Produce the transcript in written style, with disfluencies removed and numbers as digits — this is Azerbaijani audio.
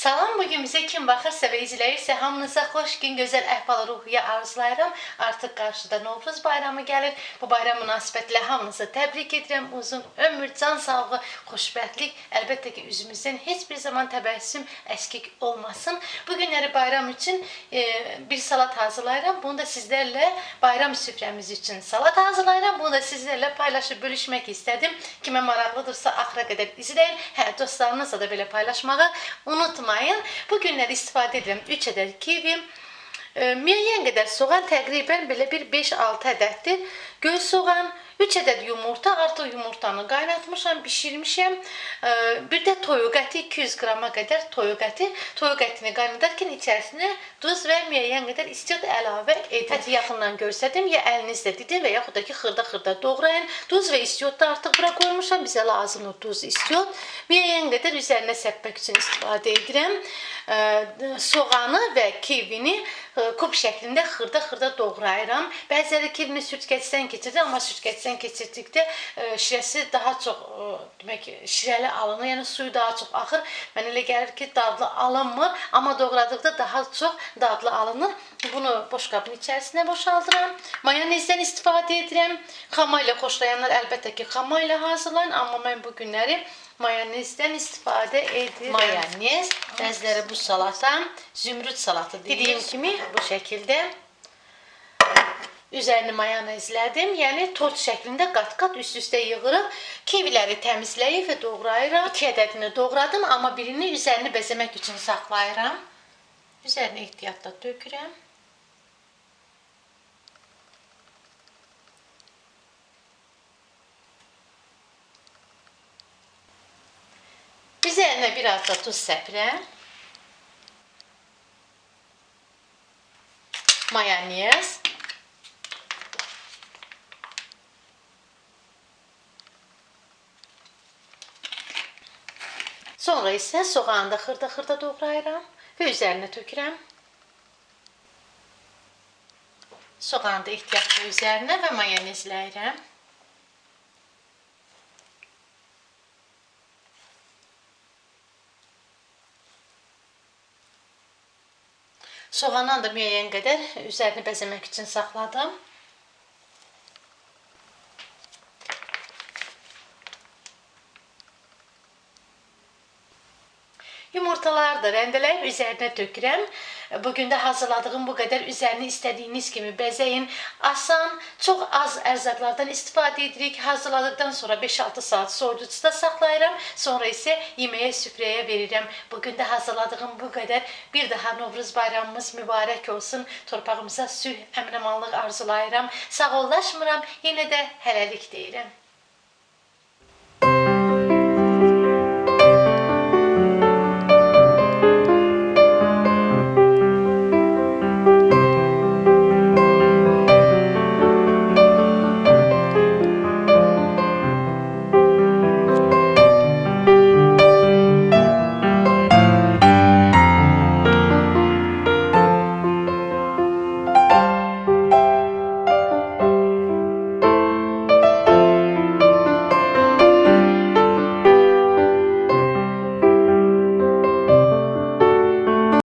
Salam, bugün bizə kim baxırsa və izləyirsə, hamınıza xoş gün, gözəl əhval-ruhiyyə arzulayıram. Artıq qarşıda Novruz bayramı gəlir. Bu bayram münasibətilə hamınızı təbrik edirəm. Uzun ömür, can sağlığı, xoşbəxtlik. Əlbəttə ki, üzümüzdən heç bir zaman təbəssüm əskik olmasın. Bu günləri bayram üçün bir salat hazırlayıram. Bunu da sizlərlə bayram süfrəmiz üçün salat hazırlayıram. Bunu da sizlərlə paylaşıb bölüşmək istədim. Kimə maraqlıdırsa axıra qədər izləyin. Dostlarınızla da belə paylaşmağı unutmayın. Bu günləri istifadə edirəm 3 ədəd kivi, müəyyən qədər soğan, təqribən belə bir 5-6 ədəddir. Göy soğan, 3 ədəd yumurta, artıq yumurtanı qaynatmışam, bişirmişəm. Bir də toyuq əti, 200 qrama qədər toyuq əti. Toyuq ətini qaynadarkən içərisinə duz və müəyyən qədər istiot əlavə edin. Əti yaxından görsədim, ya əlinizlə didin və yaxud da ki, xırda-xırda doğrayın. Duz və istiot da artıq bura qoymuşam, bizə lazımdır duz, istiot. Müəyyən qədər üzərinə səpmək üçün istifadə edirəm. Soğanı və kivini kub şəklində xırda-xırda doğrayıram. Bəziləri kivini sürtkəcdən keçirir, amma sürtkəcdən keçirdikdə şirəsi daha çox, demək, şirəli alınır, yəni suyu daha çox axır. Mənə elə gəlir ki, dadlı alınmır, amma doğradıqda daha çox dadlı alınır. Bunu boşqabın içərisinə boşaldıram. Mayonezdən istifadə edirəm. Xama ilə xoşlayanlar əlbəttə ki, xama ilə hazırlayın, amma mən bu günləri mayonezdən istifadə edirəm. Mayonez, bəziləri bu salata zümrüd salatı deyir. Dediyim kimi bu şəkildə üzərini mayonezlədim. Yəni tort şəklində qat-qat üst-üstə yığırıq. Kiviləri təmizləyib və doğrayıram. 2 ədədini doğradım, amma birini üzərini bəzəmək üçün saxlayıram. Üzərinə ehtiyatla dökürəm. Üzərinə biraz da tuz səpirəm. Mayonez. Sonra isə soğanı da xırda-xırda doğrayıram və üzərinə tökürəm. Soğanı da ehtiyatla üzərinə və mayonezləyirəm. Soğandan da müəyyən qədər üzərini bəzəmək üçün saxladım. Yumurtaları da rəndələyib üzərinə tökürəm. Bugün də hazırladığım bu qədər, üzərini istədiyiniz kimi bəzəyin. Asan, çox az ərzaqlardan istifadə edirik. Hazırladıqdan sonra 5-6 saat soyuducuda saxlayıram. Sonra isə yeməyə, süfrəyə verirəm. Bugün də hazırladığım bu qədər. Bir daha Novruz bayramımız mübarək olsun. Torpağımıza sülh, əmin-amanlıq arzulayıram. Sağollaşmıram, yenə də hələlik deyirəm.